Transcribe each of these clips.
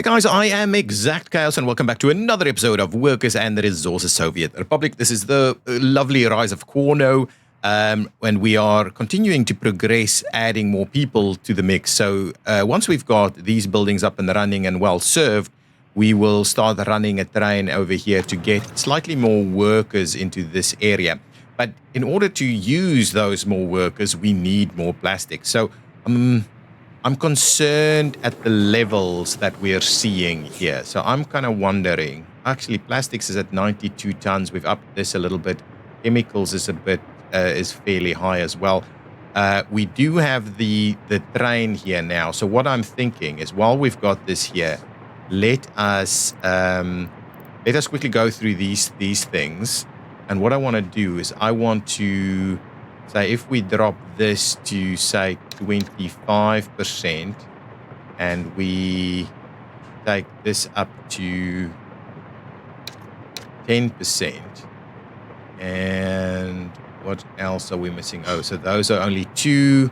Hi guys, I am ExactChaos and welcome back to another episode of Workers and the Resources Soviet Republic. This is the lovely rise of Cornoe, and we are continuing to progress, adding more people to the mix. So once we've got these buildings up and running and well served, we will start running a train over here to get slightly more workers into this area. But in order to use those more workers, we need more plastic. So I'm concerned at the levels that we're seeing here. So I'm kind of wondering, actually plastics is at 92 tons. We've upped this a little bit. Chemicals is is fairly high as well. We do have the train here now. So what I'm thinking is while we've got this here, let us quickly go through these things. And what I want to do is I want to say if we drop this to say 25% and we take this up to 10%, and what else are we missing? Oh, so those are only two.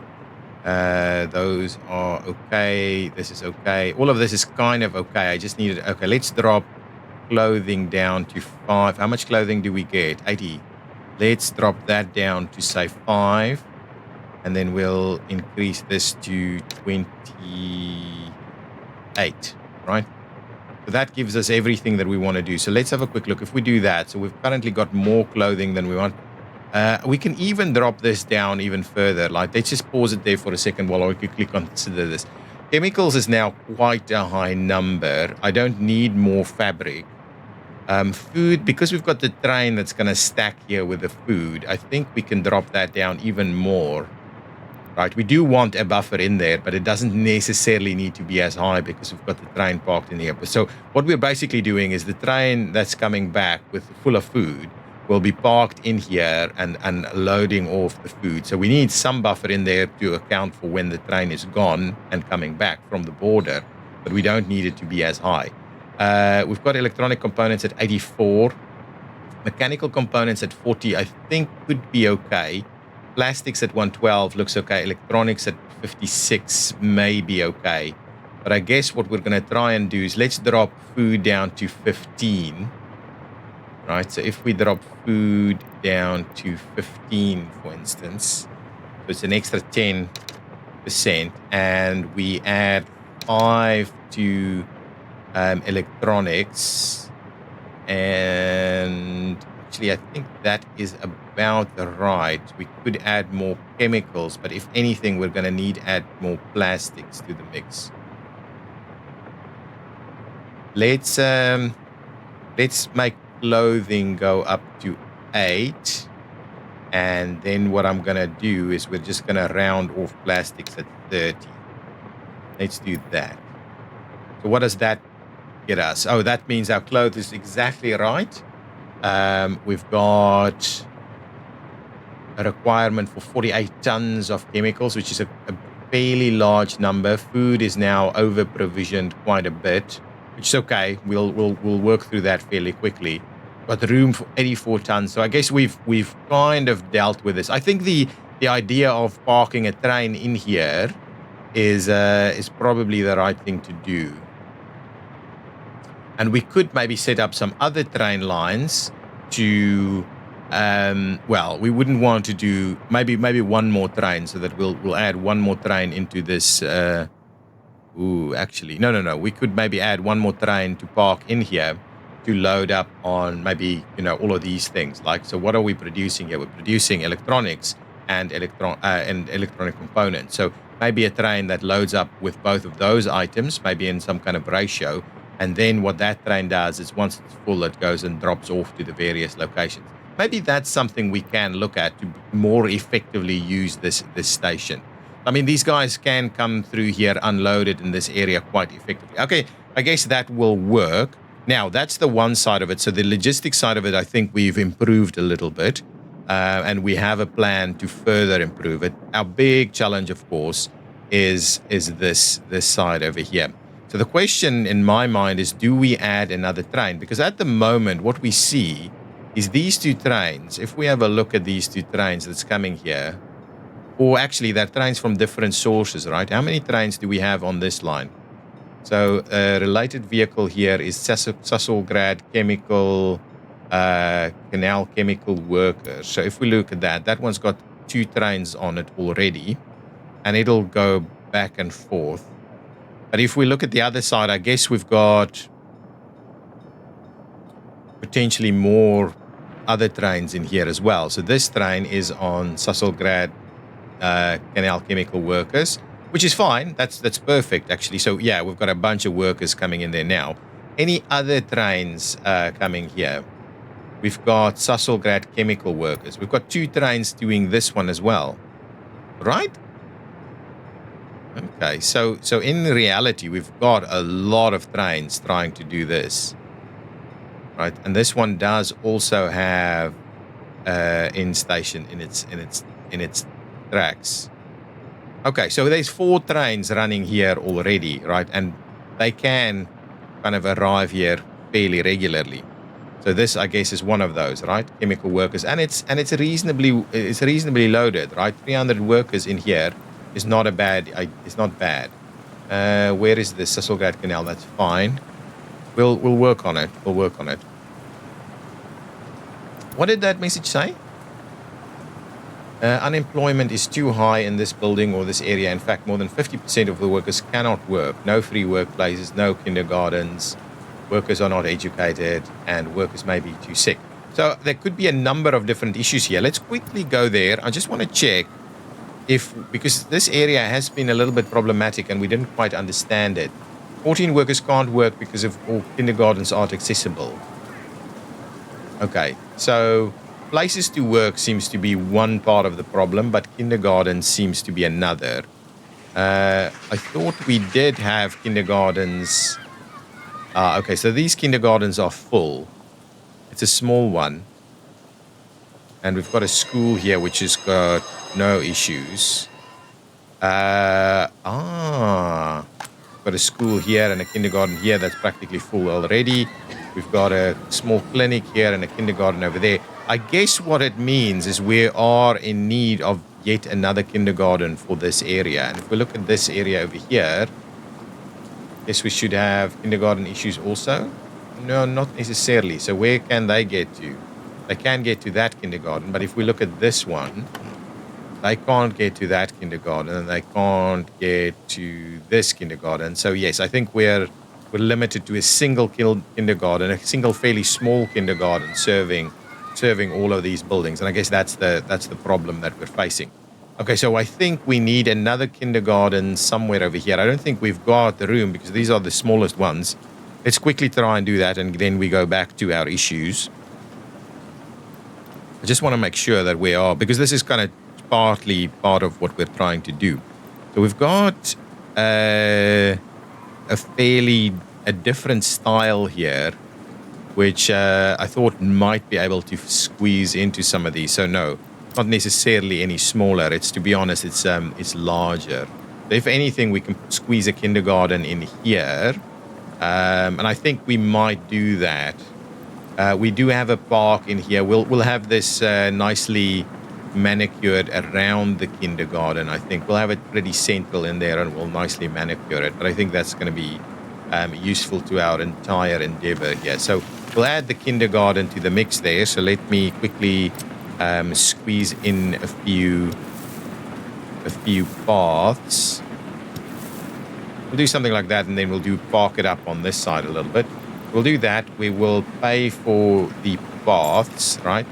Those are okay. This is okay. All of this is kind of okay. I just needed, okay, let's drop clothing down to 5. How much clothing do we get? 80. Let's drop that down to say 5, and then we'll increase this to 28, right? So that gives us everything that we want to do. So let's have a quick look. If we do that, so we've currently got more clothing than we want. We can even drop this down even further. Like, let's just pause it there for a second while I quickly consider this. Chemicals is now quite a high number. I don't need more fabric. Food, because we've got the train that's going to stack here with the food, I think we can drop that down even more. Right, we do want a buffer in there, but it doesn't necessarily need to be as high because we've got the train parked in here. So what we're basically doing is the train that's coming back with full of food will be parked in here and loading off the food. So we need some buffer in there to account for when the train is gone and coming back from the border, but we don't need it to be as high. We've got electronic components at 84. Mechanical components at 40, I think could be okay. Plastics at 112 looks okay. Electronics at 56 may be okay. But I guess what we're going to try and do is let's drop food down to 15. Right, so if we drop food down to 15, for instance, so it's an extra 10%, and we add 5 to electronics, and actually I think that is about right. We could add more chemicals, but if anything we're going to need to add more plastics to the mix. Let's make clothing go up to 8, and then what I'm going to do is we're just going to round off plastics at 30. Let's do that. So what does that get us? Oh, that means our clothes is exactly right. We've got a requirement for 48 tons of chemicals, which is a fairly large number. Food is now over provisioned quite a bit, which is okay. We'll work through that fairly quickly. Got room for 84 tons. So I guess we've kind of dealt with this. I think the idea of parking a train in here is probably the right thing to do. And we could maybe set up some other train lines to, well, we wouldn't want to do maybe one more train, so that we'll add one more train into this. Actually, no. We could maybe add one more train to park in here to load up on maybe, all of these things. Like, so what are we producing here? We're producing electronics and electronic components. So maybe a train that loads up with both of those items, maybe in some kind of ratio. And then what that train does is once it's full, it goes and drops off to the various locations. Maybe that's something we can look at to more effectively use this station. I mean, these guys can come through here unloaded in this area quite effectively. Okay, I guess that will work. Now, that's the one side of it. So the logistics side of it, I think we've improved a little bit. And we have a plan to further improve it. Our big challenge, of course, is this side over here. So the question in my mind is, do we add another train? Because at the moment, what we see is these two trains. If we have a look at these two trains that's coming here, or actually they're trains from different sources, right? How many trains do we have on this line? So related vehicle here is Sasselgrad Chemical Canal Chemical Workers. So if we look at that, that one's got 2 trains on it already, and it'll go back and forth. But if we look at the other side, I guess we've got potentially more other trains in here as well. So this train is on Sasselgrad Canal Chemical Workers, which is fine. That's perfect, actually. So yeah, we've got a bunch of workers coming in there now. Any other trains coming here? We've got Sasselgrad Chemical Workers. We've got 2 trains doing this one as well, right? Okay, so in reality, we've got a lot of trains trying to do this, right? And this one does also have in station in its tracks. Okay, so there's 4 trains running here already, right? And they can kind of arrive here fairly regularly. So this, I guess, is one of those, right? Chemical workers, and it's reasonably loaded, right? 300 workers in here is not a bad. It's not bad. Where is the Sasselgrad Canal? That's fine. We'll work on it. We'll work on it. What did that message say? Unemployment is too high in this building or this area. In fact, more than 50% of the workers cannot work. No free workplaces, no kindergartens. Workers are not educated, and workers may be too sick. So there could be a number of different issues here. Let's quickly go there. I just want to check because this area has been a little bit problematic and we didn't quite understand it. 14 workers can't work because of all kindergartens aren't accessible. Okay, so places to work seems to be one part of the problem, but kindergarten seems to be another. I thought we did have kindergartens. Okay, so these kindergartens are full. It's a small one. And we've got a school here which has got no issues. Got a school here and a kindergarten here that's practically full already. We've got a small clinic here and a kindergarten over there. I guess what it means is we are in need of yet another kindergarten for this area. And if we look at this area over here, guess we should have kindergarten issues also? No, not necessarily. So where can they get to? They can get to that kindergarten, but if we look at this one, they can't get to that kindergarten and they can't get to this kindergarten. So yes, I think we're limited to a single kindergarten, a single fairly small kindergarten serving all of these buildings. And I guess that's the problem that we're facing. Okay, so I think we need another kindergarten somewhere over here. I don't think we've got the room because these are the smallest ones. Let's quickly try and do that, and then we go back to our issues. I just want to make sure that we are, because this is kind of partly part of what we're trying to do. So we've got a different style here, which I thought might be able to squeeze into some of these. So no, not necessarily any smaller. It's, to be honest, it's larger. So if anything, we can squeeze a kindergarten in here, and I think we might do that. We do have a park in here. We'll have this nicely manicured around the kindergarten. I think we'll have it pretty central in there, and we'll nicely manicure it. But I think that's going to be useful to our entire endeavor here. So we'll add the kindergarten to the mix there. So let me quickly squeeze in a few paths. We'll do something like that, and then we'll park it up on this side a little bit. We'll do that. We will pay for the paths, right?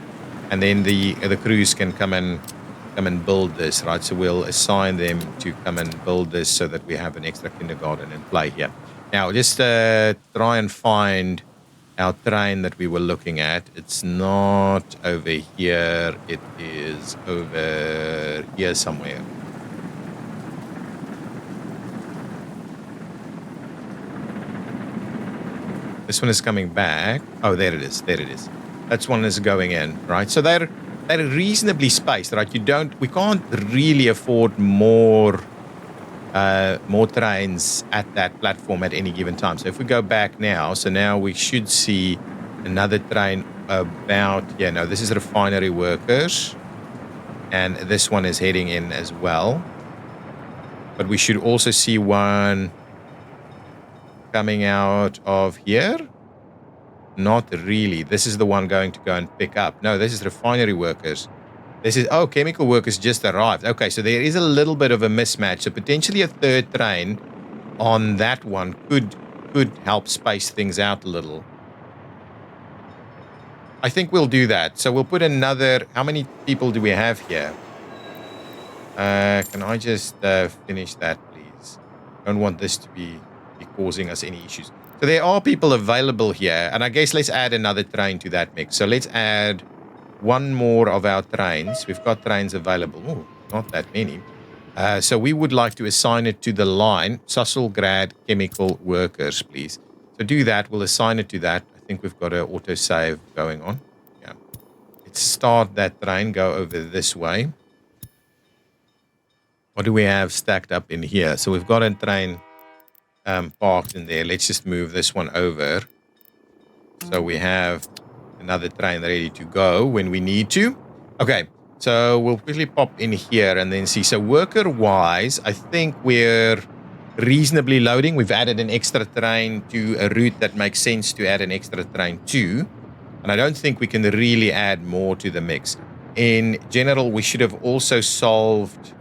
And then the crews can come and build this, right? So we'll assign them to come and build this so that we have an extra kindergarten in play here. Now, just try and find our train that we were looking at. It's not over here. It is over here somewhere. This one is coming back. Oh, there it is. There it is. That's one is going in, right? So they're reasonably spaced, right? We can't really afford more trains at that platform at any given time. So if we go back now, so now we should see another train about, yeah, no, this is refinery workers, and this one is heading in as well. But we should also see one coming out of here? Not really. This is the one going to go and pick up. No, this is refinery workers. This is, oh, chemical workers just arrived. Okay, so there is a little bit of a mismatch. So potentially a third train on that one could help space things out a little. I think we'll do that. So we'll put another, how many people do we have here? Can I just finish that, please? Don't want this to be causing us any issues. So there are people available here, and I guess let's add another train to that mix. So let's add one more of our trains. We've got trains available. Oh, not that many. So we would like to assign it to the line, Susselgrad Chemical Workers, please. So do that. We'll assign it to that. I think we've got an autosave going on. Yeah. Let's start that train, go over this way. What do we have stacked up in here? So we've got a train parked in there. Let's just move this one over. So we have another train ready to go when we need to. Okay, so we'll quickly pop in here and then see. So worker-wise, I think we're reasonably loading. We've added an extra train to a route that makes sense to add an extra train to. And I don't think we can really add more to the mix. In general, we should have also solved...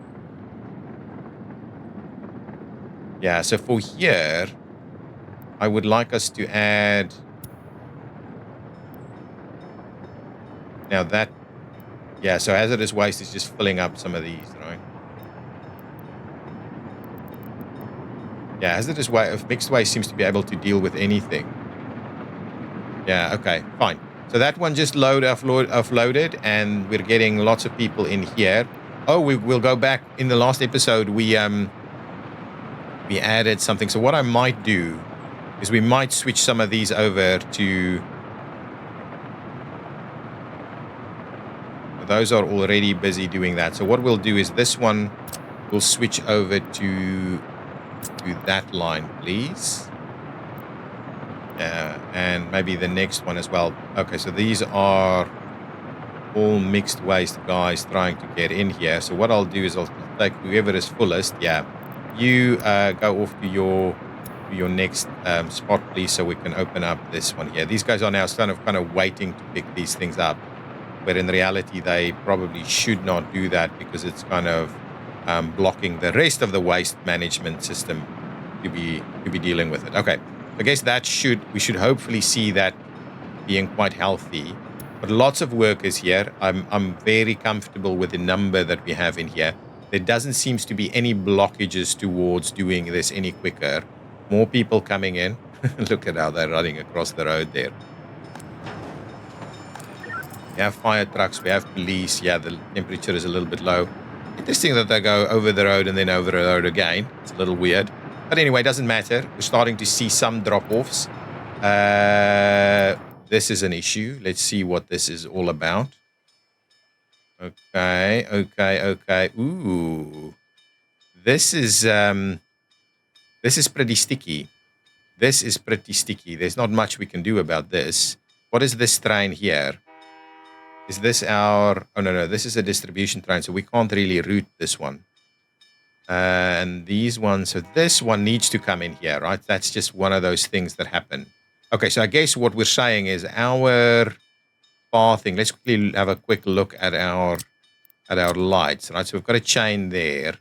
Yeah, so for here, I would like us to add... Now that... Yeah, so hazardous waste is just filling up some of these, right? Yeah, hazardous waste, mixed waste seems to be able to deal with anything. Yeah, okay, fine. So that one just offloaded, and we're getting lots of people in here. Oh, we'll go back. In the last episode, we added something. So what I might do is we might switch some of these over to... Those are already busy doing that. So what we'll do is this one will switch over to that line, please. And maybe the next one as well. Okay, so these are all mixed waste guys trying to get in here. So what I'll do is I'll take whoever is fullest. Yeah, you go off to your next spot, please, so we can open up this one here. These guys are now kind of waiting to pick these things up, but in reality they probably should not do that because it's kind of blocking the rest of the waste management system to be dealing with it. Okay, I guess we should hopefully see that being quite healthy. But lots of workers here. I'm very comfortable with the number that we have in here. There doesn't seem to be any blockages towards doing this any quicker. More people coming in. Look at how they're running across the road there. We have fire trucks. We have police. Yeah, the temperature is a little bit low. Interesting that they go over the road and then over the road again. It's a little weird. But anyway, it doesn't matter. We're starting to see some drop-offs. This is an issue. Let's see what this is all about. Okay. Ooh. This is pretty sticky. There's not much we can do about this. What is this train here? Is this our... Oh, no. This is a distribution train, so we can't really route this one. And these ones... So this one needs to come in here, right? That's just one of those things that happen. Okay, so I guess what we're saying is our pathing... Let's quickly have a quick look at our lights, right? So we've got a chain there.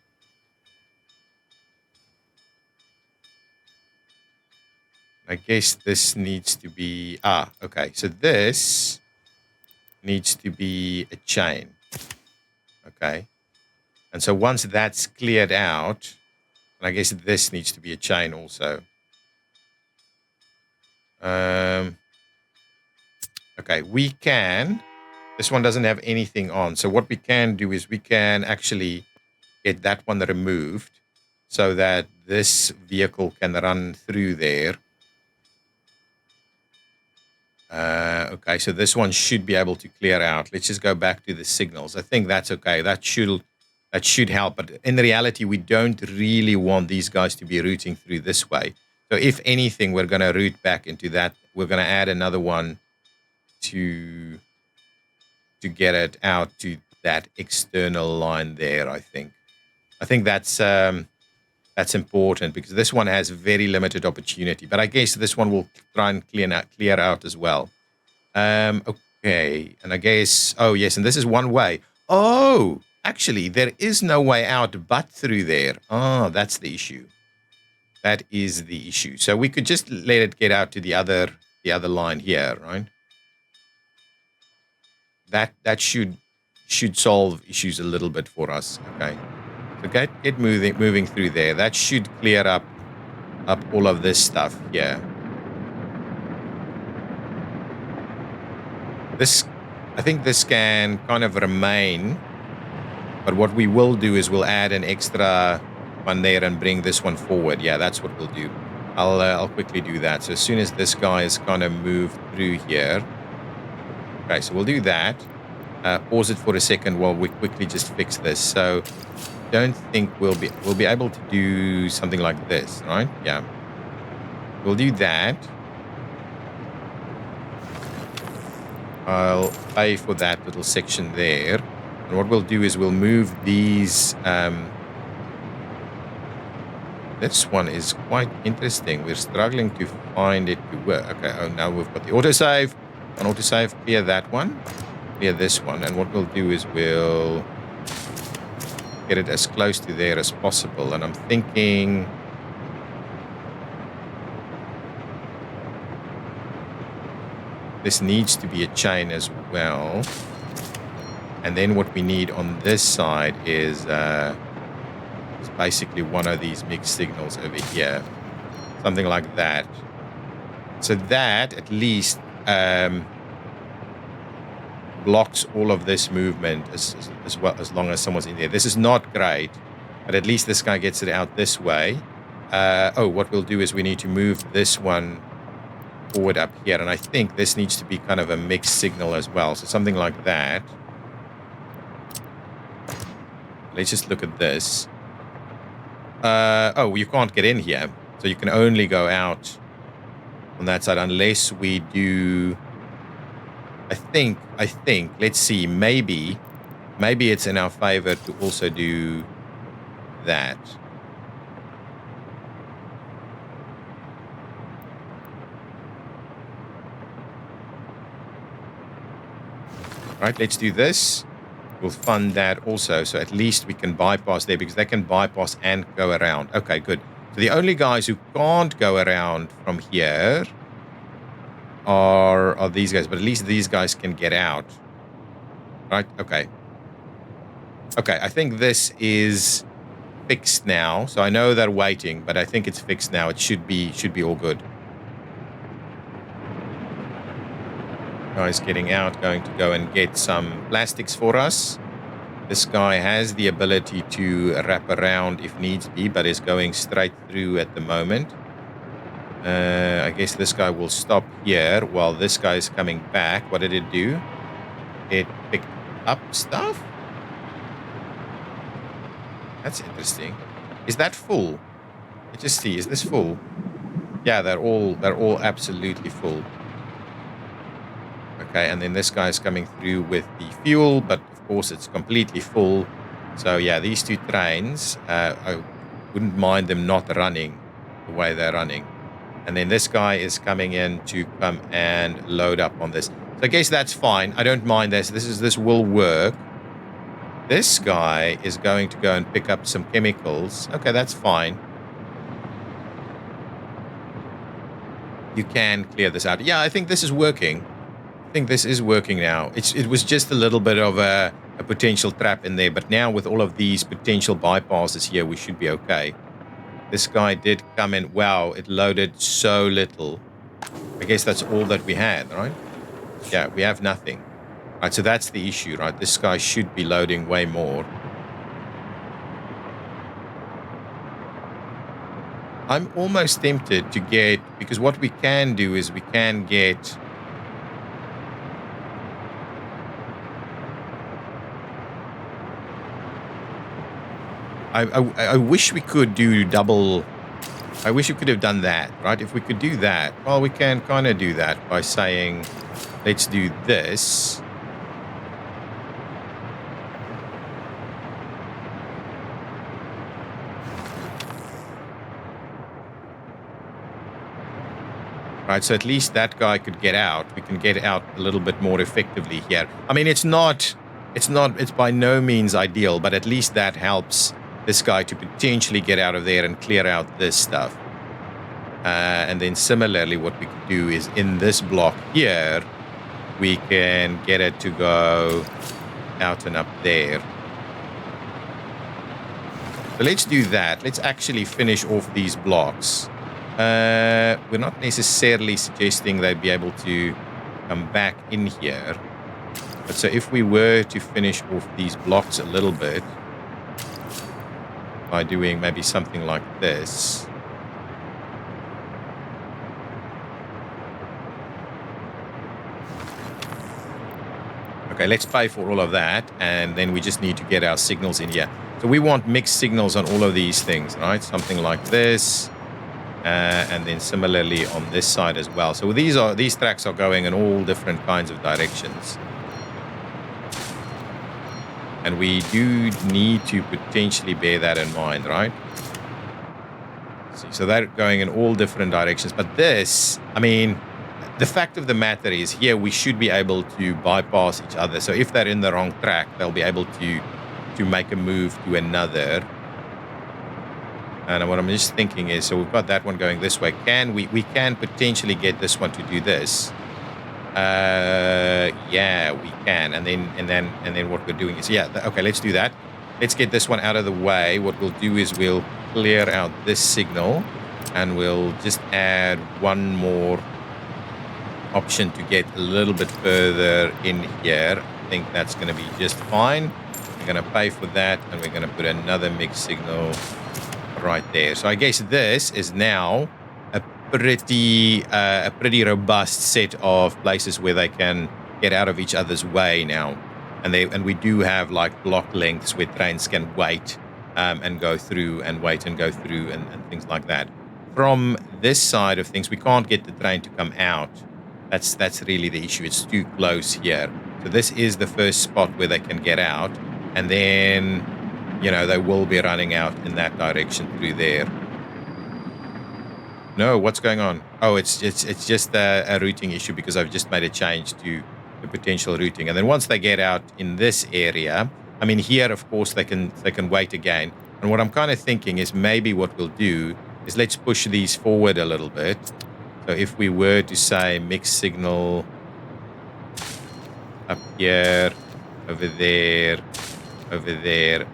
I guess this needs to be... okay. So this needs to be a chain. Okay. And so once that's cleared out, I guess this needs to be a chain also. Okay, we can... This one doesn't have anything on. So what we can do is we can actually get that one removed so that this vehicle can run through there. Okay, so this one should be able to clear out. Let's just go back to the signals. I think that's okay. That should help. But in reality, we don't really want these guys to be routing through this way. So if anything, we're going to route back into that. We're going to add another one to get it out to that external line there, I think. I think that's That's important because this one has very limited opportunity. But I guess this one will try and clear out as well. Okay. And I guess, oh, yes, and this is one way. Oh, actually, there is no way out but through there. Oh, that's the issue. That is the issue. So we could just let it get out to the other line here, right? That should solve issues a little bit for us. Okay. So get moving through there. That should clear up all of this stuff here. I think this can kind of remain, but what we will do is we'll add an extra one there and bring this one forward. Yeah, that's what we'll do. I'll quickly do that. So as soon as this guy is kind of moved through here, okay, so we'll do that. Pause it for a second while we quickly just fix this. So don't think we'll be able to do something like this, right? Yeah, we'll do that. I'll pay for that little section there. And what we'll do is we'll move these. This one is quite interesting. We're struggling to find it to work. Okay, oh, now we've got the autosave. On autosave, clear that one. Clear this one. And what we'll do is we'll get it as close to there as possible. And I'm thinking... this needs to be a chain as well. And then what we need on this side is basically one of these mixed signals over here. Something like that. So that at least blocks all of this movement as well, as long as someone's in there. This is not great, but at least this guy gets it out this way. What we'll do is we need to move this one forward up here, and I think this needs to be kind of a mixed signal as well, so something like that. Let's just look at this. You can't get in here, so you can only go out on that side unless we do... I think, let's see, maybe it's in our favor to also do that. Right, let's do this. We'll fund that also, so at least we can bypass there because they can bypass and go around. Okay, good. So the only guys who can't go around from here are these guys, but at least these guys can get out. Right, okay. Okay, I think this is fixed now. So I know they're waiting, but I think it's fixed now. It should be all good. Guy's getting out, going to go and get some plastics for us. This guy has the ability to wrap around if needs be, but is going straight through at the moment. I guess this guy will stop here while this guy is coming back. What did it do? It picked up stuff? That's interesting. Is that full? Let's just see. Is this full? Yeah, they're all absolutely full. Okay, and then this guy's coming through with the fuel, but of course it's completely full. So yeah, these two trains, I wouldn't mind them not running the way they're running. And then this guy is coming in to come and load up on this. So I guess that's fine. I don't mind this. This will work. This guy is going to go and pick up some chemicals. Okay, that's fine. You can clear this out. Yeah, I think this is working. I think this is working now. It was just a little bit of a potential trap in there, but now with all of these potential bypasses here, we should be okay. This guy did come in. Wow, it loaded so little. I guess that's all that we had, right? Yeah, we have nothing. Right, so that's the issue, right? This guy should be loading way more. I'm almost tempted to get, because what we can do is we can get... I wish we could do double... I wish we could have done that, right? If we could do that, well, we can kind of do that by saying, let's do this. right? So at least that guy could get out. We can get out a little bit more effectively here. I mean, it's by no means ideal, but at least that helps this guy to potentially get out of there and clear out this stuff. And then similarly, what we could do is in this block here, we can get it to go out and up there. So let's do that. Let's actually finish off these blocks. We're not necessarily suggesting they'd be able to come back in here. But so if we were to finish off these blocks a little bit by doing maybe something like this. Okay, let's pay for all of that, and then we just need to get our signals in here. So we want mixed signals on all of these things, right? Something like this, and then similarly on this side as well. So these tracks are going in all different kinds of directions. And we do need to potentially bear that in mind, right? See, so they're going in all different directions. But this, I mean, the fact of the matter is here we should be able to bypass each other. So if they're in the wrong track, they'll be able to make a move to another. And what I'm just thinking is, so we've got that one going this way. We can potentially get this one to do this. Yeah, we can. And then what we're doing is, okay, let's do that. Let's get this one out of the way. What we'll do is we'll clear out this signal and we'll just add one more option to get a little bit further in here. I think that's going to be just fine. We're going to pay for that, and we're going to put another mixed signal right there. So I guess this is now a pretty robust set of places where they can get out of each other's way now, and we do have like block lengths where trains can wait and go through, and wait and go through, and things like that. From this side of things, we can't get the train to come out. That's really the issue. It's too close here. So this is the first spot where they can get out, and then, you know, they will be running out in that direction through there. No, what's going on? Oh, it's just a routing issue because I've just made a change to the potential routing. And then once they get out in this area, I mean, here, of course, they can wait again. And what I'm kind of thinking is maybe what we'll do is let's push these forward a little bit. So if we were to say mixed signal up here, over there,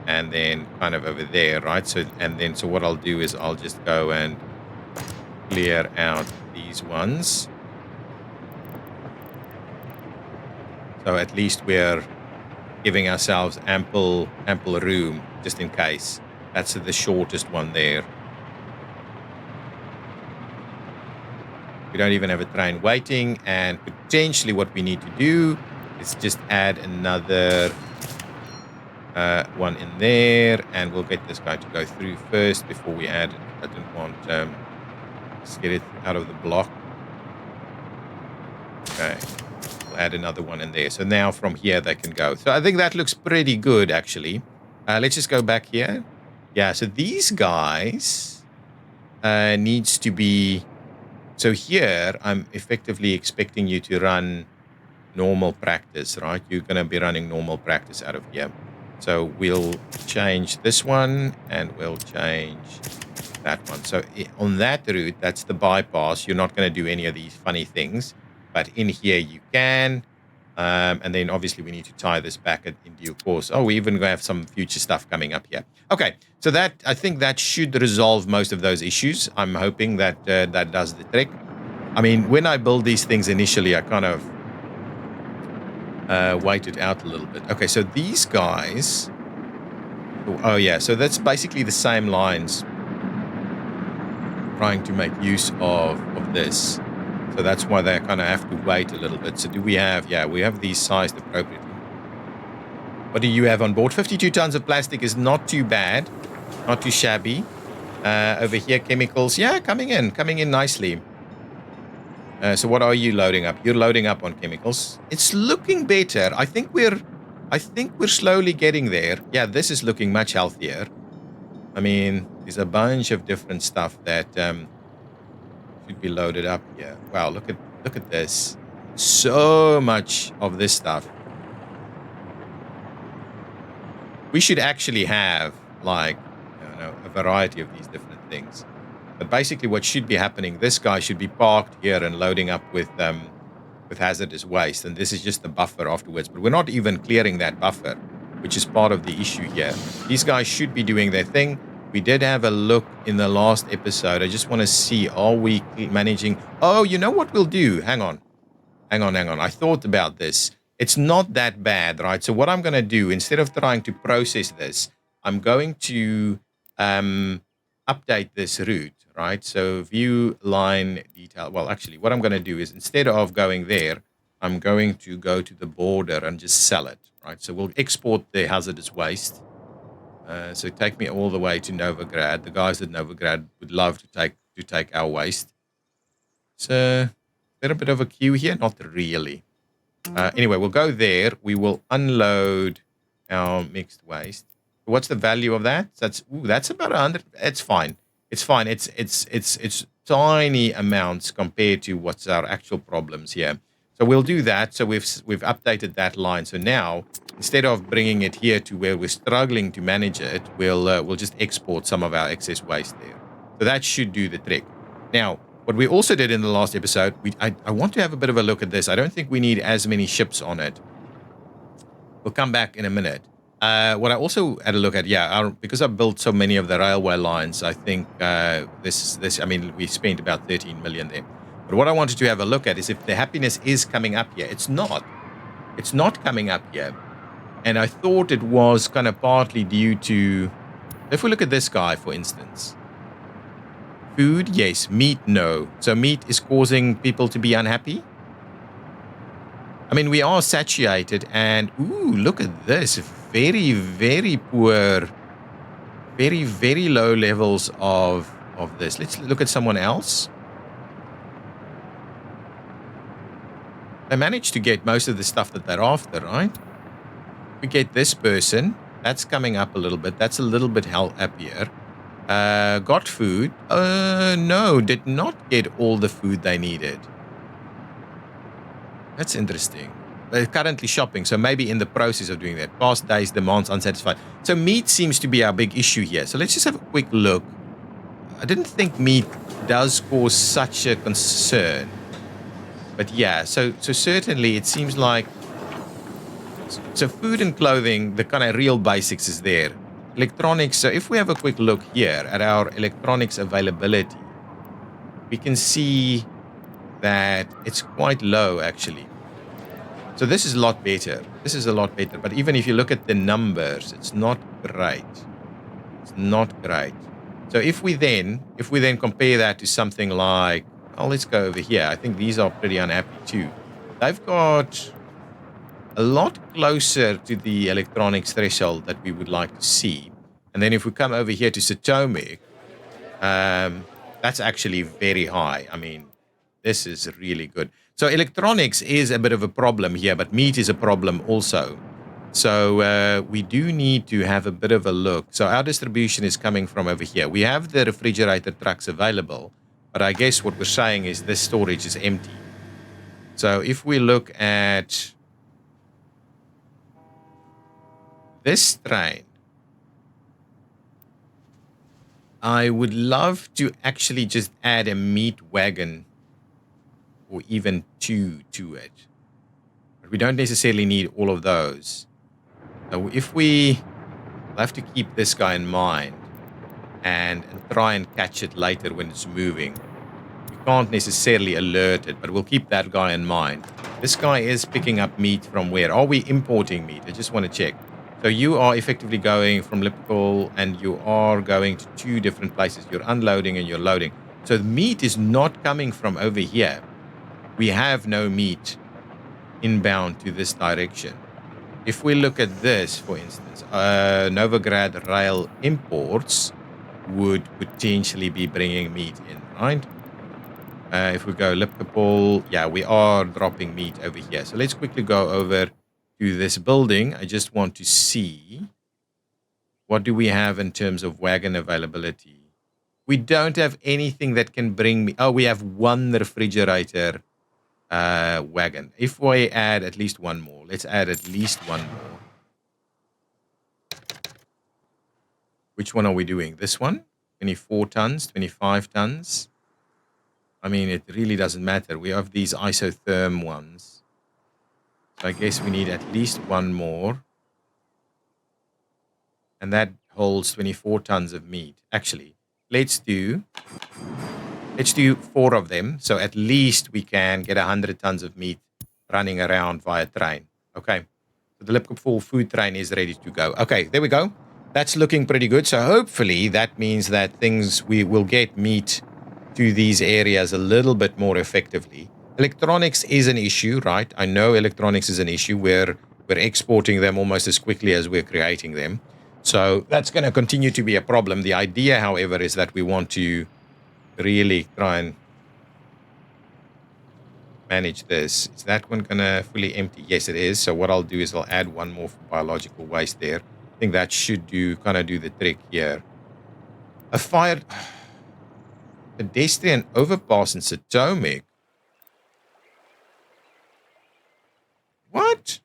and then kind of over there, right? So what I'll do is I'll just go and clear out these ones. So at least we're giving ourselves ample room just in case. That's the shortest one there. We don't even have a train waiting, and potentially what we need to do is just add another one in there, and we'll get this guy to go through first before we add it. I didn't want let's get it out of the block. Okay, we'll add another one in there. So now from here they can go. So I think that looks pretty good, actually. Let's just go back here. Yeah, so these guys needs to be... So here, I'm effectively expecting you to run normal practice, right? You're going to be running normal practice out of here. So we'll change this one, and we'll change that one. So on that route, that's the bypass. You're not going to do any of these funny things. But in here, you can. And then, obviously, we need to tie this back in due course. Oh, we even going to have some future stuff coming up here. Okay, so I think that should resolve most of those issues. I'm hoping that that does the trick. I mean, when I build these things initially, I kind of waited out a little bit. Okay, so these guys... Oh, yeah, so that's basically the same lines trying to make use of this. So that's why they kind of have to wait a little bit. So do we have... Yeah, we have these sized appropriately. What do you have on board? 52 tons of plastic is not too bad. Not too shabby. Over here, chemicals. Yeah, coming in nicely. So what are you loading up? You're loading up on chemicals. It's looking better. I think we're slowly getting there. Yeah, this is looking much healthier. I mean, there's a bunch of different stuff that... should be loaded up here. Wow, look at this. So much of this stuff. We should actually have like a variety of these different things. But basically, what should be happening? This guy should be parked here and loading up with hazardous waste, and this is just the buffer afterwards. But we're not even clearing that buffer, which is part of the issue here. These guys should be doing their thing. We did have a look in the last episode. I just want to see, are we managing? Oh, you know what we'll do? Hang on. I thought about this. It's not that bad, right? So what I'm going to do, instead of trying to process this, I'm going to update this route, right? So view line detail. Well, actually, what I'm going to do is instead of going there, I'm going to go to the border and just sell it, right? So we'll export the hazardous waste. So take me all the way to Novigrad. The guys at Novigrad would love to take our waste. So is there a bit of a queue here? Not really. Anyway, we'll go there. We will unload our mixed waste. What's the value of that? That's about 100. It's fine. It's fine. It's tiny amounts compared to what's our actual problems here. So we'll do that. So we've updated that line. So now instead of bringing it here to where we're struggling to manage it, we'll just export some of our excess waste there. So that should do the trick. Now, what we also did in the last episode, I want to have a bit of a look at this. I don't think we need as many ships on it. We'll come back in a minute. What I also had a look at, because I built so many of the railway lines, I think we spent about 13 million there. But what I wanted to have a look at is if the happiness is coming up here. It's not. It's not coming up here. And I thought it was kind of partly due to, if we look at this guy, for instance. Food, yes. Meat, no. So meat is causing people to be unhappy? I mean, we are satiated and, look at this. Very, very poor, very, very low levels of this. Let's look at someone else. They managed to get most of the stuff that they're after, right? We get this person. That's coming up a little bit. That's a little bit happier. Got food. No, did not get all the food they needed. That's interesting. They're currently shopping, so maybe in the process of doing that. Past days, demands unsatisfied. So meat seems to be our big issue here. So let's just have a quick look. I didn't think meat does cause such a concern. But yeah, so certainly it seems like... So food and clothing, the kind of real basics is there. Electronics, so if we have a quick look here at our electronics availability, we can see that it's quite low, actually. So this is a lot better. This is a lot better. But even if you look at the numbers, it's not great. It's not great. So if we then compare that to something like, let's go over here. I think these are pretty unhappy too. They've got a lot closer to the electronics threshold that we would like to see. And then if we come over here to Satomic, that's actually very high. I mean, this is really good. So electronics is a bit of a problem here, but meat is a problem also. So we do need to have a bit of a look. So our distribution is coming from over here. We have the refrigerator trucks available, but I guess what we're saying is this storage is empty. So if we look at this train, I would love to actually just add a meat wagon or even two to it. But we don't necessarily need all of those. So if we'll have to keep this guy in mind and try and catch it later when it's moving. We can't necessarily alert it, but we'll keep that guy in mind. This guy is picking up meat from where? Are we importing meat? I just want to check. So you are effectively going from Liverpool and you are going to two different places. You're unloading and you're loading. So the meat is not coming from over here. We have no meat inbound to this direction. If we look at this, for instance, Novigrad rail imports would potentially be bringing meat in, right? If we go Liverpool, we are dropping meat over here. So let's quickly go over to this building. I just want to see what do we have in terms of wagon availability. We don't have anything that can bring me. Oh, we have one refrigerator wagon. If we add at least one more, let's add at least one more. Which one are we doing? This one? 24 tons, 25 tons. I mean, it really doesn't matter. We have these isotherm ones. So I guess we need at least one more. And that holds 24 tons of meat. Actually, let's do 4 of them. So at least we can get 100 tons of meat running around via train. Okay. So the Lipkop food train is ready to go. Okay, there we go. That's looking pretty good. So hopefully that means that we will get meat to these areas a little bit more effectively. Electronics is an issue, right? I know electronics is an issue where we're exporting them almost as quickly as we're creating them. So that's going to continue to be a problem. The idea, however, is that we want to really try and manage this. Is that one going to fully empty? Yes, it is. So what I'll do is I'll add one more for biological waste there. I think that should kind of do the trick here. A pedestrian overpass in Potomac. What?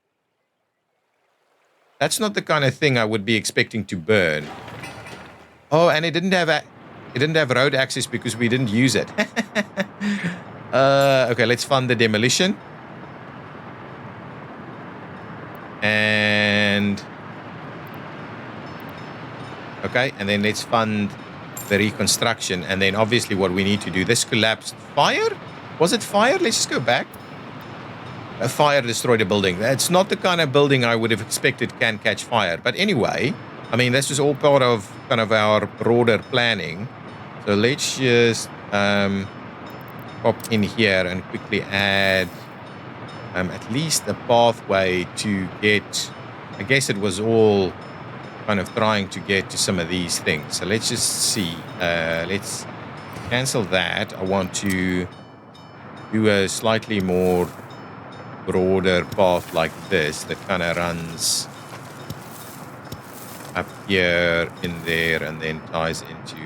That's not the kind of thing I would be expecting to burn. Oh, and it didn't have road access because we didn't use it. Okay, let's fund the demolition. And okay, and then let's fund the reconstruction. And then obviously what we need to do, this collapsed fire? Was it fire? Let's just go back. A fire destroyed a building. That's not the kind of building I would have expected can catch fire. But anyway, I mean, this is all part of kind of our broader planning. So let's just pop in here and quickly add at least a pathway to get, I guess it was all kind of trying to get to some of these things. So let's just see. Let's cancel that. I want to do a slightly more broader path like this that kind of runs up here, in there, and then ties into...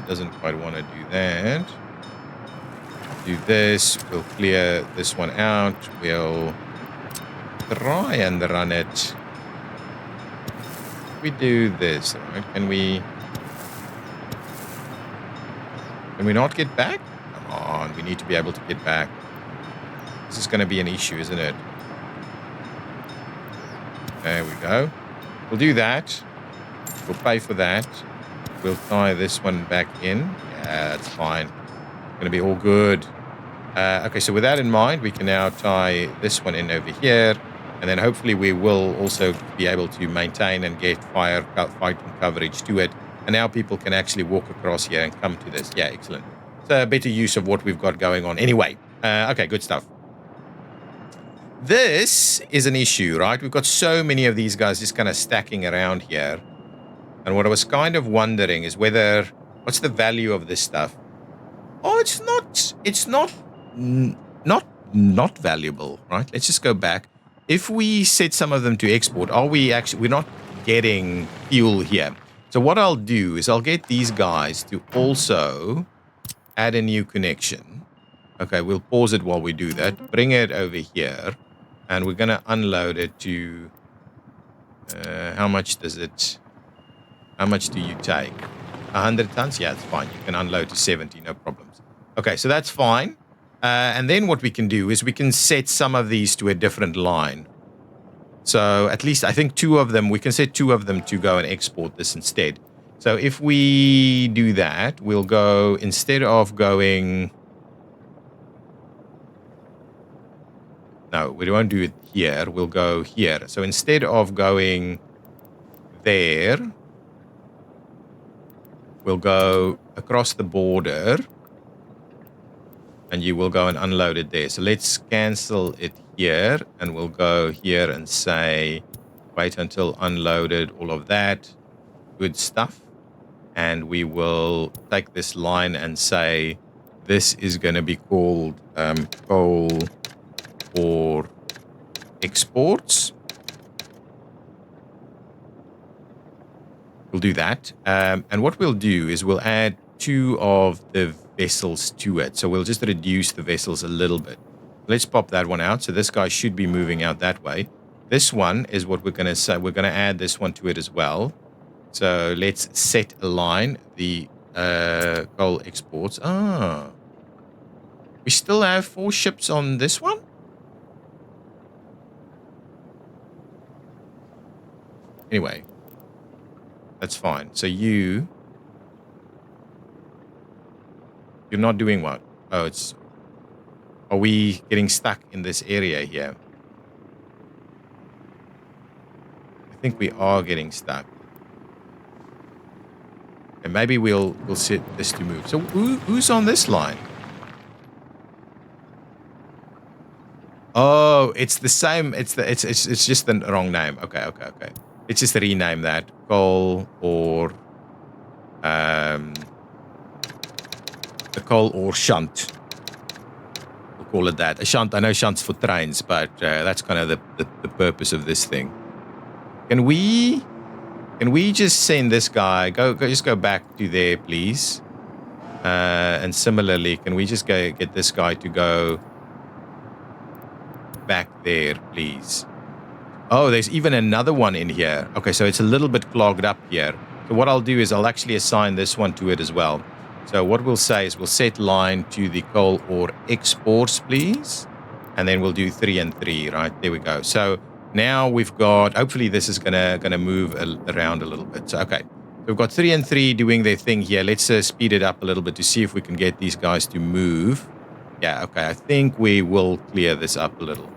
doesn't quite want to do that. Do this. We'll clear this one out. We'll try and run it. We do this, right? Can we not get back? Come on, we need to be able to get back. This is going to be an issue, isn't it? There we go. We'll do that. We'll pay for that. We'll tie this one back in. Yeah, that's fine. It's going to be all good. Okay, so with that in mind, we can now tie this one in over here. And then hopefully we will also be able to maintain and get fighting coverage to it. And now people can actually walk across here and come to this. Yeah, excellent. It's a better use of what we've got going on. Anyway, okay, good stuff. This is an issue, right? We've got so many of these guys just kind of stacking around here. And what I was kind of wondering is what's the value of this stuff? Oh, it's not valuable, right? Let's just go back. If we set some of them to export, we're not getting fuel here. So what I'll do is I'll get these guys to also add a new connection. Okay, we'll pause it while we do that. Bring it over here. And we're going to unload it to... how much do you take? 100 tons? Yeah, it's fine. You can unload to 70, no problems. Okay, so that's fine. And then what we can do is we can set some of these to a different line. So at least I think we can set 2 of them to go and export this instead. So if we do that, we'll go, instead of going... No, we won't do it here. We'll go here. So instead of going there, we'll go across the border. And you will go and unload it there. So let's cancel it here. And we'll go here and say, wait until unloaded, all of that. Good stuff. And we will take this line and say, this is going to be called coal for exports. We'll do that. And what we'll do is we'll add 2 of the vessels to it. So we'll just reduce the vessels a little bit. Let's pop that one out. So this guy should be moving out that way. This one is what we're going to say. We're going to add this one to it as well. So let's set align the coal exports. We still have 4 ships on this one? Anyway, that's fine. So you're not doing what? Oh, are we getting stuck in this area here? I think we are getting stuck. And maybe we'll set this to move. So who's on this line? Oh, it's the same. It's just the wrong name. Okay. Let's just rename that coal or the coal or shunt. We'll call it that. A shunt. I know shunts for trains, but that's kind of the purpose of this thing. Can we just send this guy? Just go back to there, please. And similarly, can we just get this guy to go back there, please? Oh, there's even another one in here. Okay, so it's a little bit clogged up here. So what I'll do is I'll actually assign this one to it as well. So what we'll say is we'll set line to the coal ore exports, please. And then we'll do 3 and 3, right? There we go. So now we've got, hopefully this is gonna move around a little bit. So, okay. So we've got 3 and 3 doing their thing here. Let's speed it up a little bit to see if we can get these guys to move. Yeah, okay. I think we will clear this up a little.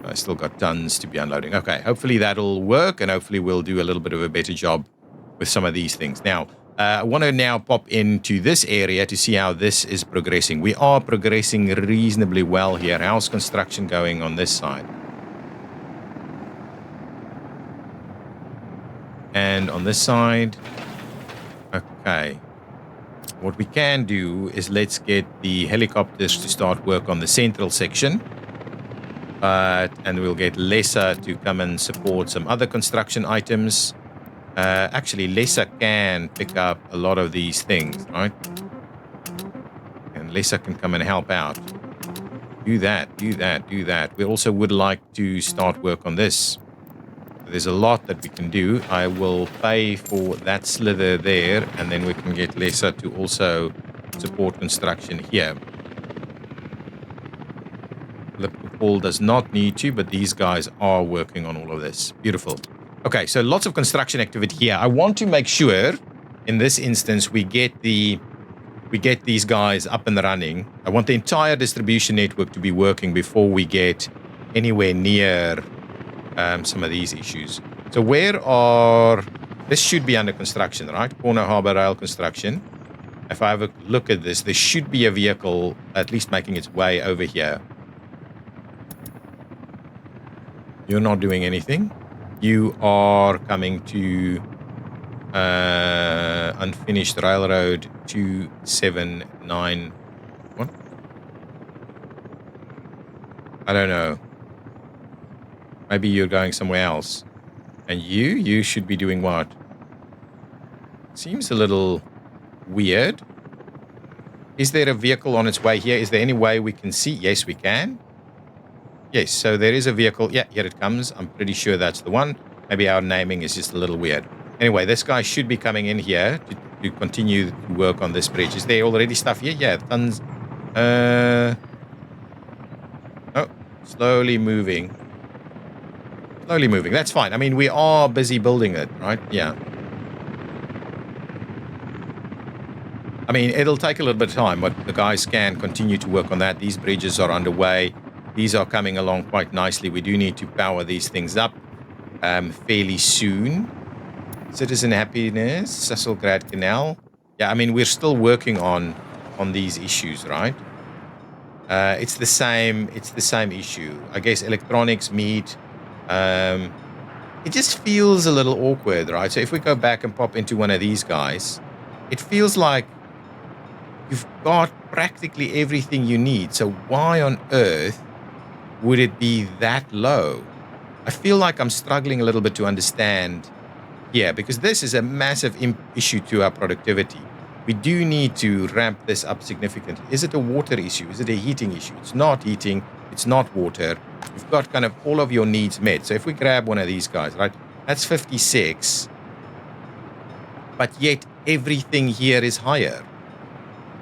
I still got tons to be unloading. Okay, hopefully that'll work, and hopefully we'll do a little bit of a better job with some of these things. Now, I want to now pop into this area to see how this is progressing. We are progressing reasonably well here. How's construction going on this side? And on this side, okay. What we can do is let's get the helicopters to start work on the central section. And we'll get Lessa to come and support some other construction items. Actually, Lessa can pick up a lot of these things, right? And Lessa can come and help out. Do that. We also would like to start work on this. There's a lot that we can do. I will pay for that slither there, and then we can get Lessa to also support construction here. Paul does not need to, but these guys are working on all of this. Beautiful. Okay, so lots of construction activity here. I want to make sure, in this instance, we get these guys up and running. I want the entire distribution network to be working before we get anywhere near some of these issues. So this should be under construction, right? Cornoe Harbor Rail construction. If I have a look at this, there should be a vehicle at least making its way over here. You're not doing anything. You are coming to unfinished railroad 279. What? I don't know. Maybe you're going somewhere else. And you should be doing what? Seems a little weird. Is there a vehicle on its way here? Is there any way we can see? Yes, we can. Yes, so there is a vehicle. Yeah, here it comes. I'm pretty sure that's the one. Maybe our naming is just a little weird. Anyway, this guy should be coming in here to continue to work on this bridge. Is there already stuff here? Yeah, tons. Oh, slowly moving. Slowly moving. That's fine. I mean, we are busy building it, right? Yeah. I mean, it'll take a little bit of time, but the guys can continue to work on that. These bridges are underway. These are coming along quite nicely. We do need to power these things up fairly soon. Citizen happiness, Sasselgrad Canal. Yeah, I mean, we're still working on these issues, right? It's the same issue. I guess electronics meet. It just feels a little awkward, right? So if we go back and pop into one of these guys, it feels like you've got practically everything you need. So why on earth would it be that low? I feel like I'm struggling a little bit to understand here, because this is a massive issue to our productivity. we do need to ramp this up significantly. Is it a water issue? Is it a heating issue? It's not heating. It's not water. You've got kind of all of your needs met. So if we grab one of these guys, right, that's 56. But yet everything here is higher.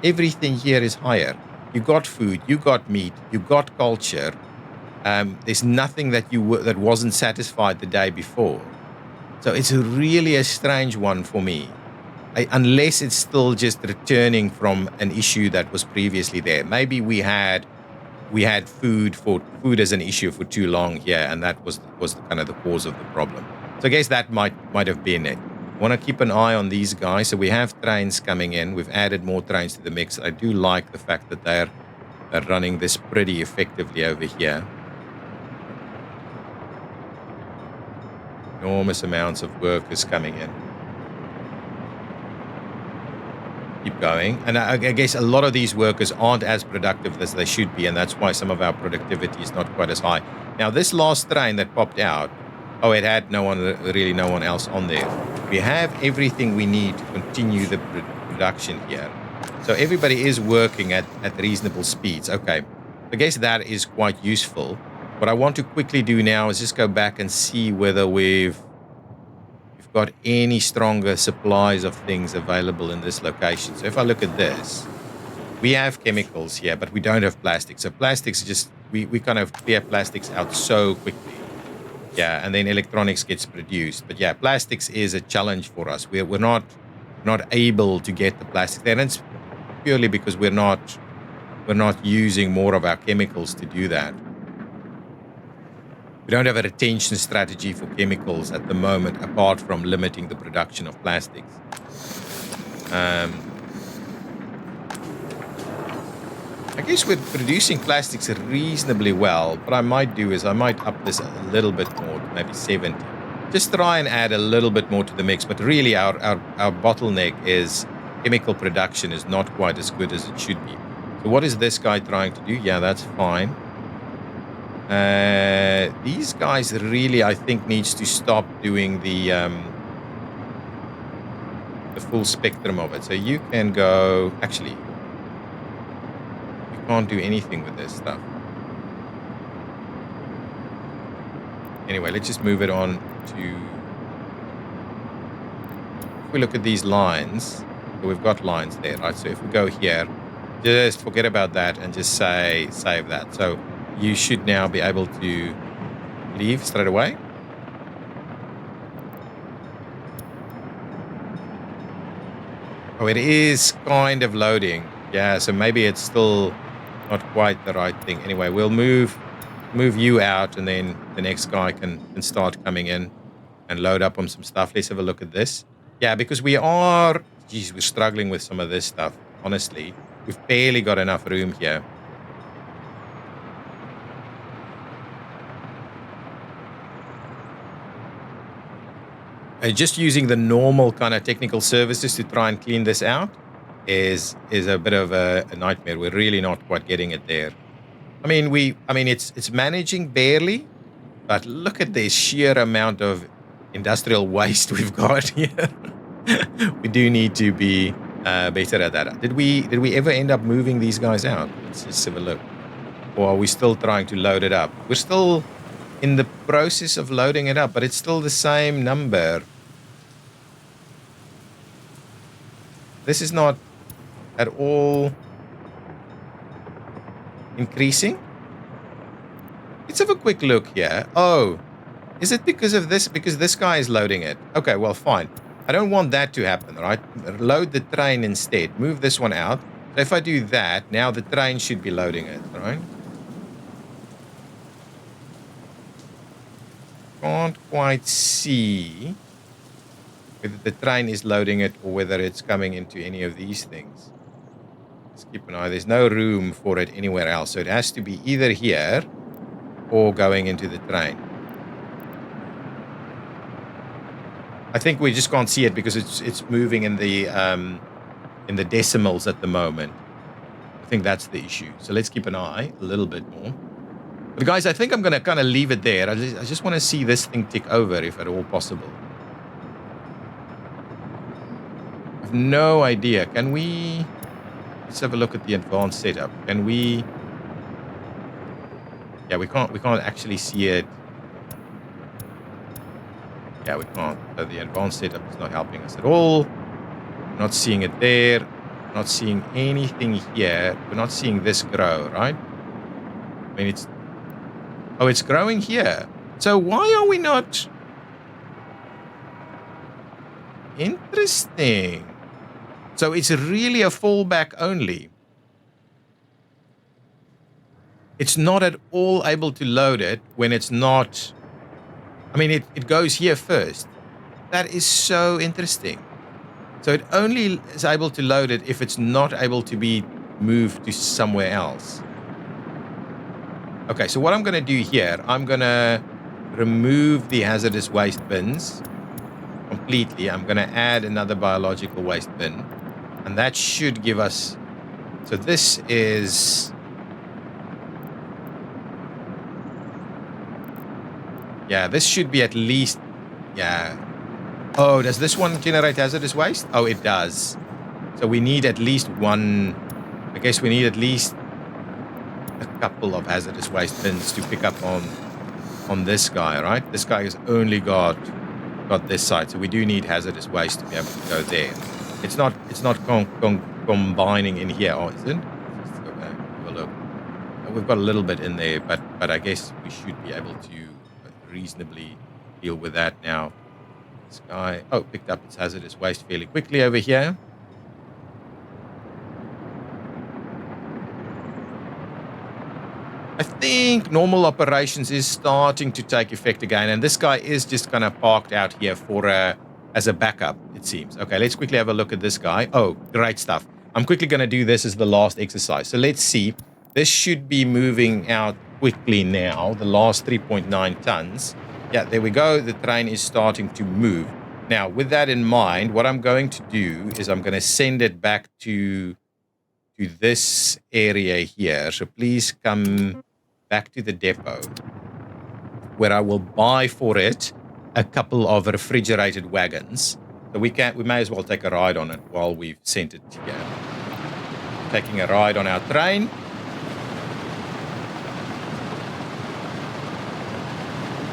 Everything here is higher. You got food. You got meat. You got culture. There's nothing that that wasn't satisfied the day before. So it's really a strange one for me. Unless it's still just returning from an issue that was previously there. Maybe we had food as an issue for too long here, and that was kind of the cause of the problem. So I guess that might have been it. Want to keep an eye on these guys. So we have trains coming in. We've added more trains to the mix. I do like the fact that they're running this pretty effectively over here. Enormous amounts of workers coming in. Keep going. And I guess a lot of these workers aren't as productive as they should be, and that's why some of our productivity is not quite as high. Now, this last train that popped out, it had no one else on there. We have everything we need to continue the production here. So everybody is working at reasonable speeds. Okay, I guess that is quite useful. What I want to quickly do now is just go back and see whether we've got any stronger supplies of things available in this location. So if I look at this, we have chemicals here, but we don't have plastics. So plastics just, we kind of clear plastics out so quickly. Yeah, and then electronics gets produced. But yeah, plastics is a challenge for us. We're not able to get the plastic there. And it's purely because we're not using more of our chemicals to do that. We don't have a retention strategy for chemicals at the moment, apart from limiting the production of plastics. I guess we're producing plastics reasonably well. What I might do is I might up this a little bit more, maybe 70. Just try and add a little bit more to the mix. But really, our bottleneck is chemical production is not quite as good as it should be. So what is this guy trying to do? Yeah, that's fine. These guys really, I think, needs to stop doing the full spectrum of it. So you can go, actually, you can't do anything with this stuff. Anyway, let's just move it on to, if we look at these lines, so we've got lines there, right? So if we go here, just forget about that and just say, save that. So you should now be able to leave straight away. Oh, it is kind of loading. Yeah, so maybe it's still not quite the right thing. Anyway, we'll move you out, and then the next guy can start coming in and load up on some stuff. Let's have a look at this. Yeah, because we're struggling with some of this stuff, honestly. We've barely got enough room here. Just using the normal kind of technical services to try and clean this out is a bit of a nightmare. We're really not quite getting it there. I mean, it's managing barely, but look at the sheer amount of industrial waste we've got here. We do need to be better at that. Did we ever end up moving these guys out? Let's just have a look. Or are we still trying to load it up? We're still in the process of loading it up, but it's still the same number. This is not at all increasing. Let's have a quick look here. Oh, is it because of this? Because this guy is loading it. Okay, well, fine. I don't want that to happen, right? Load the train instead. Move this one out. So if I do that, now the train should be loading it, right? Can't quite see whether the train is loading it or whether it's coming into any of these things. Let's keep an eye. There's no room for it anywhere else. So it has to be either here or going into the train. I think we just can't see it because it's moving in the decimals at the moment. I think that's the issue. So let's keep an eye a little bit more. But guys, I think I'm going to kind of leave it there. I just want to see this thing tick over if at all possible. I've no idea. Can we... Let's have a look at the advanced setup. Can we... Yeah, we can't actually see it. Yeah, we can't. So the advanced setup is not helping us at all. We're not seeing it there. We're not seeing anything here. We're not seeing this grow, right? I mean, it's... Oh, it's growing here. So why are we not... Interesting. So it's really a fallback only. It's not at all able to load it when it's not... I mean, it goes here first. That is so interesting. So it only is able to load it if it's not able to be moved to somewhere else. Okay, so what I'm going to do here, I'm going to remove the hazardous waste bins completely. I'm going to add another biological waste bin. And that should give us... So this is... Yeah, this should be at least... Yeah. Oh, does this one generate hazardous waste? Oh, it does. So we need at least one... I guess we need at least a couple of hazardous waste bins to pick up on this guy, right? This guy has only got this side, so we do need hazardous waste to be able to go there. It's not combining in here. Oh, is it? Let's go back, have a look. We've got a little bit in there, but I guess we should be able to reasonably deal with that now. This guy, oh, picked up its hazardous waste fairly quickly over here. I think normal operations is starting to take effect again, and this guy is just kind of parked out here for as a backup, it seems. Okay, let's quickly have a look at this guy. Oh, great stuff. I'm quickly going to do this as the last exercise. So let's see. This should be moving out quickly now, the last 3.9 tons. Yeah, there we go. The train is starting to move. Now, with that in mind, what I'm going to do is I'm going to send it back to this area here. So please come back to the depot, where I will buy for it a couple of refrigerated wagons. So we may as well take a ride on it while we've sent it here. Taking a ride on our train.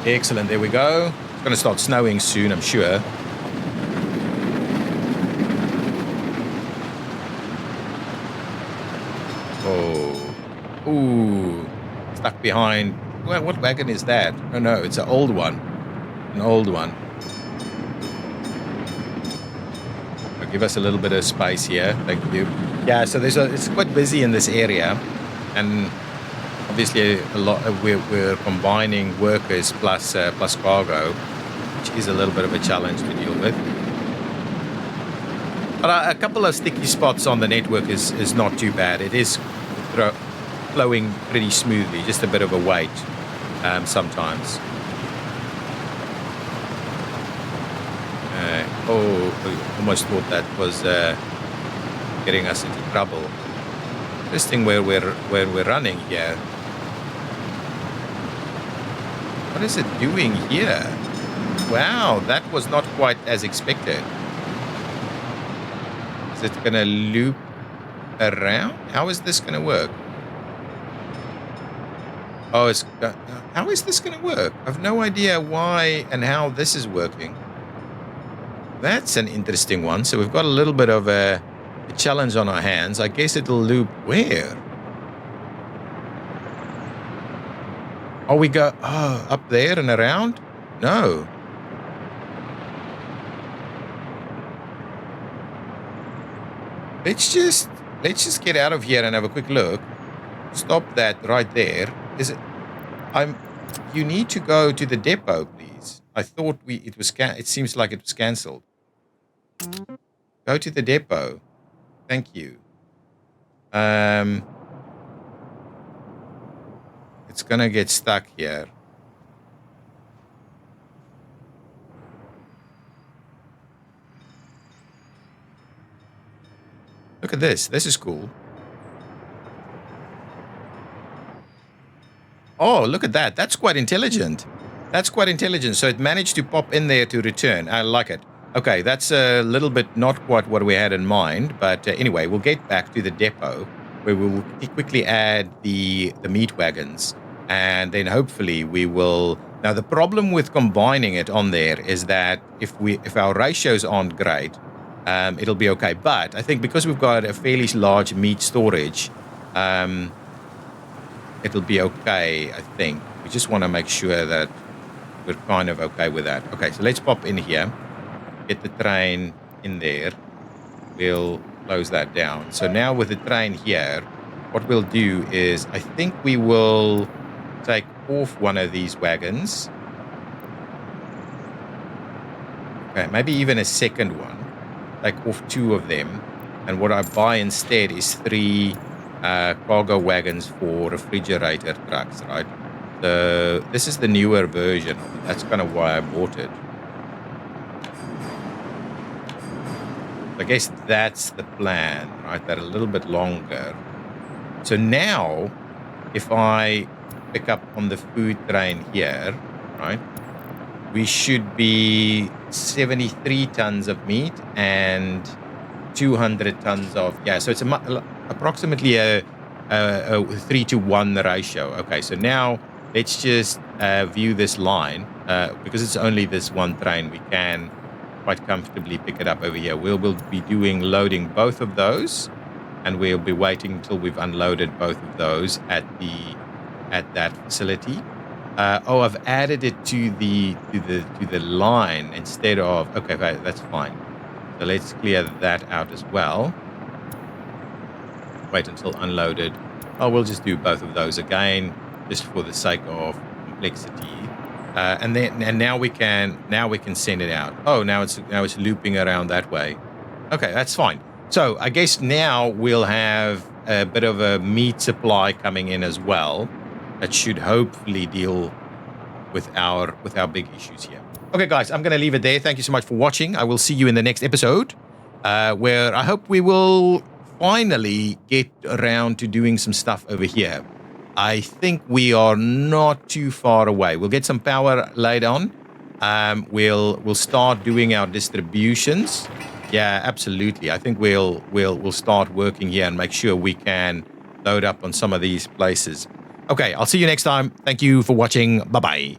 Excellent, there we go. It's going to start snowing soon, I'm sure. Oh. Ooh. Stuck behind. Well, what wagon is that? Oh, no, it's an old one. An old one. I'll give us a little bit of space here. Thank you. Yeah, so it's quite busy in this area. And obviously, a lot we're combining workers plus cargo, which is a little bit of a challenge to deal with. But a couple of sticky spots on the network is not too bad. It is flowing pretty smoothly, just a bit of a wait sometimes. I almost thought that was getting us into trouble. Interesting where we're running here. What is it doing here? Wow, that was not quite as expected. Is it going to loop around? How is this going to work? Oh, how is this going to work? I've no idea why and how this is working. That's an interesting one. So we've got a little bit of a challenge on our hands. I guess it'll loop where? Oh, we go up there and around? No. Let's just get out of here and have a quick look. Stop that right there. Is it? You need to go to the depot, please. I thought it seems like it was cancelled. Go to the depot. Thank you. It's gonna get stuck here. Look at this. This is cool. Oh, look at that. That's quite intelligent. That's quite intelligent. So it managed to pop in there to return. I like it. Okay, that's a little bit not quite what we had in mind, but anyway, we'll get back to the depot where we will quickly add the meat wagons, and then hopefully we will. Now, the problem with combining it on there is that if our ratios aren't great, it'll be okay. But I think because we've got a fairly large meat storage, um, it'll be okay. I think we just want to make sure that we're kind of okay with that. Okay, so let's pop in here. Get the train in there. We'll close that down. So now with the train here, what we'll do is I think we will take off one of these wagons. Okay, maybe even a second one. Take off 2 of them. And what I buy instead is 3 cargo wagons for refrigerator trucks, right? So this is the newer version. That's kind of why I bought it. I guess that's the plan, right? That a little bit longer. So now, if I pick up on the food train here, right, we should be 73 tons of meat and 200 tons of, yeah, so it's approximately a 3-to-1 ratio. Okay, so now let's just view this line. Because it's only this one train, we can quite comfortably pick it up over here. We'll be loading both of those, and we'll be waiting until we've unloaded both of those at that facility. I've added it to the line instead of. Okay, that's fine. So let's clear that out as well. Wait until unloaded. We'll just do both of those again, just for the sake of complexity. And now we can send it out. Oh, now it's looping around that way. Okay, that's fine. So I guess now we'll have a bit of a meat supply coming in as well. That should hopefully deal with our big issues here. Okay, guys, I'm going to leave it there. Thank you so much for watching. I will see you in the next episode, where I hope we will finally get around to doing some stuff over here. I think we are not too far away. We'll get some power laid on. We'll start doing our distributions. Yeah, absolutely. I think we'll start working here and make sure we can load up on some of these places. Okay, I'll see you next time. Thank you for watching. Bye-bye.